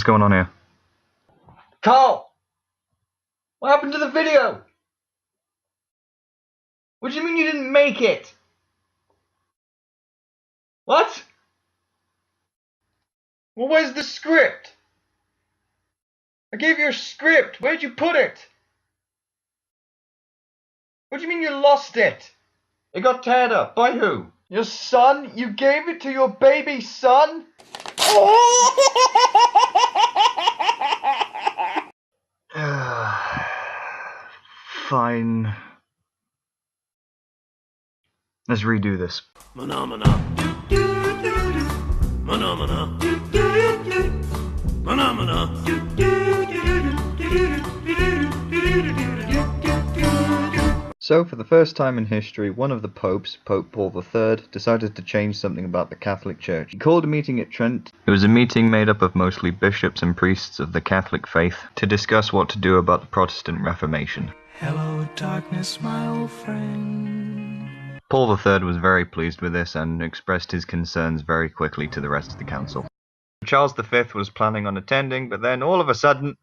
going on here? Carl! What happened to the video? What do you mean you didn't make it? What? Well, where's the script? I gave you a script. Where'd you put it? What do you mean you lost it? It got teared up. By who? Your son? You gave it to your baby son? Fine. Let's redo this. So, for the first time in history, one of the popes, Pope Paul III, decided to change something about the Catholic Church. He called a meeting at Trent. It was a meeting made up of mostly bishops and priests of the Catholic faith to discuss what to do about the Protestant Reformation. Hello, darkness, my old friend. Paul III was very pleased with this and expressed his concerns very quickly to the rest of the council. Charles V was planning on attending, but then all of a sudden...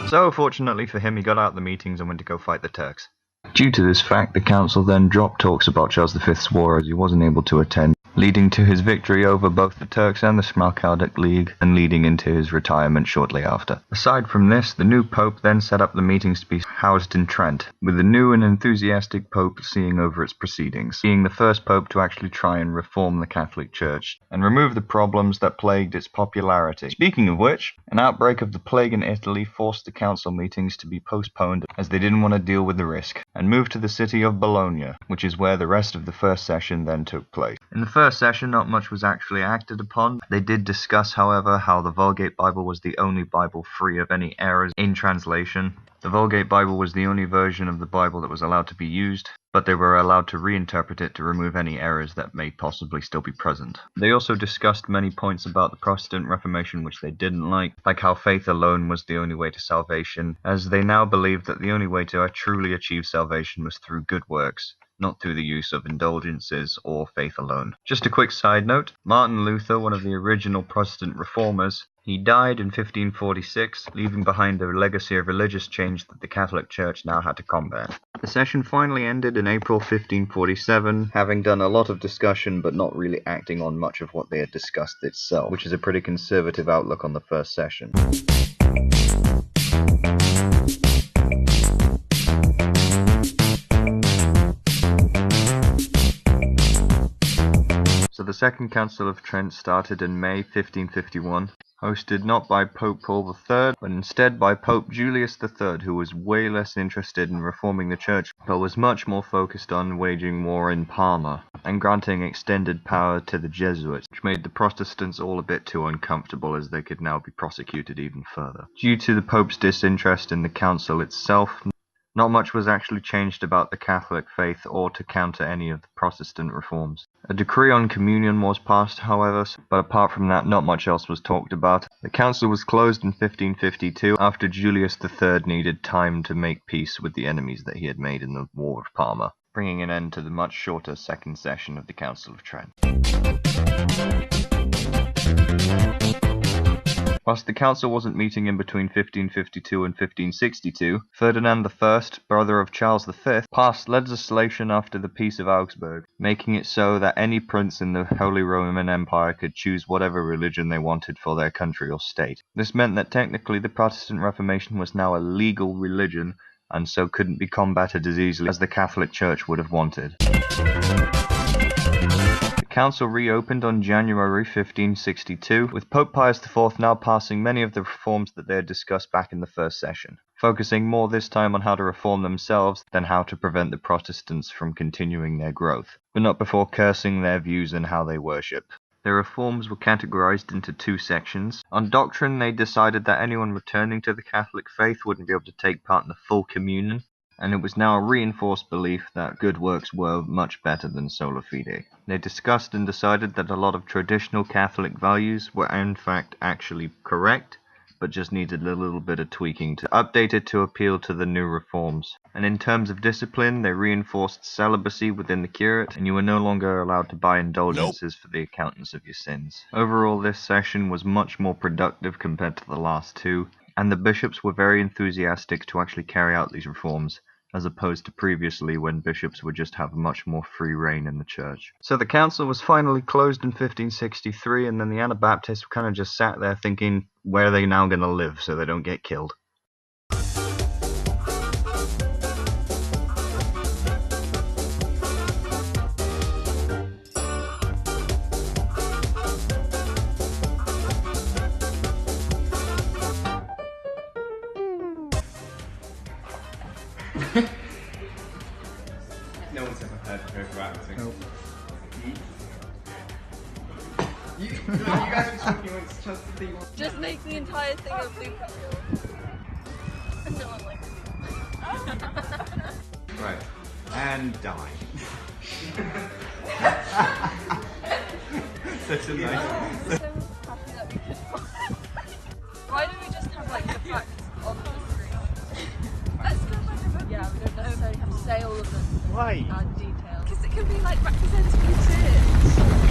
So, fortunately for him, he got out of the meetings and went to go fight the Turks. Due to this fact, the council then dropped talks about Charles V's war as he wasn't able to attend, leading to his victory over both the Turks and the Smalkaldic League, and leading into his retirement shortly after. Aside from this, the new pope then set up the meetings to be housed in Trent, with the new and enthusiastic pope seeing over its proceedings, being the first pope to actually try and reform the Catholic Church, and remove the problems that plagued its popularity. Speaking of which, an outbreak of the plague in Italy forced the council meetings to be postponed as they didn't want to deal with the risk, and moved to the city of Bologna, which is where the rest of the first session then took place. In the first session, not much was actually acted upon. They did discuss, however, how the Vulgate Bible was the only Bible free of any errors in translation. The Vulgate Bible was the only version of the Bible that was allowed to be used, but they were allowed to reinterpret it to remove any errors that may possibly still be present. They also discussed many points about the Protestant Reformation which they didn't like how faith alone was the only way to salvation, as they now believed that the only way to truly achieve salvation was through good works, not through the use of indulgences or faith alone. Just a quick side note, Martin Luther, one of the original Protestant reformers, he died in 1546, leaving behind a legacy of religious change that the Catholic Church now had to combat. The session finally ended in April 1547, having done a lot of discussion but not really acting on much of what they had discussed itself, which is a pretty conservative outlook on the first session. So the Second Council of Trent started in May 1551, hosted not by Pope Paul III, but instead by Pope Julius III, who was way less interested in reforming the church, but was much more focused on waging war in Parma, and granting extended power to the Jesuits, which made the Protestants all a bit too uncomfortable as they could now be prosecuted even further. Due to the Pope's disinterest in the council itself, not much was actually changed about the Catholic faith or to counter any of the Protestant reforms. A decree on communion was passed, however, but apart from that, not much else was talked about. The council was closed in 1552 after Julius III needed time to make peace with the enemies that he had made in the War of Parma, bringing an end to the much shorter second session of the Council of Trent. Whilst the council wasn't meeting in between 1552 and 1562, Ferdinand I, brother of Charles V, passed legislation after the Peace of Augsburg, making it so that any prince in the Holy Roman Empire could choose whatever religion they wanted for their country or state. This meant that technically the Protestant Reformation was now a legal religion, and so couldn't be combated as easily as the Catholic Church would have wanted. The council reopened on January 1562, with Pope Pius IV now passing many of the reforms that they had discussed back in the first session, focusing more this time on how to reform themselves than how to prevent the Protestants from continuing their growth, but not before cursing their views and how they worship. Their reforms were categorized into two sections. On doctrine, they decided that anyone returning to the Catholic faith wouldn't be able to take part in the full communion, and it was now a reinforced belief that good works were much better than sola fide. They discussed and decided that a lot of traditional Catholic values were in fact actually correct, but just needed a little bit of tweaking to update it to appeal to the new reforms. And in terms of discipline, they reinforced celibacy within the curate, and you were no longer allowed to buy indulgences for the accountants of your sins. Overall, this session was much more productive compared to the last two, and the bishops were very enthusiastic to actually carry out these reforms, as opposed to previously when bishops would just have much more free reign in the church. So the council was finally closed in 1563, and then the Anabaptists kind of just sat there thinking, where are they now going to live so they don't get killed? No one's ever heard of her acting. Nope. You guys were talking amongst just the thing. Just make the entire thing a blooper reel. No one likes it. Right. And die. Such a nice. I'm so happy that we could. Why don't we just have like the facts on the screen? Let's go back and yeah, we don't necessarily have to say all of them. Why? In detail. Because it can be like representative.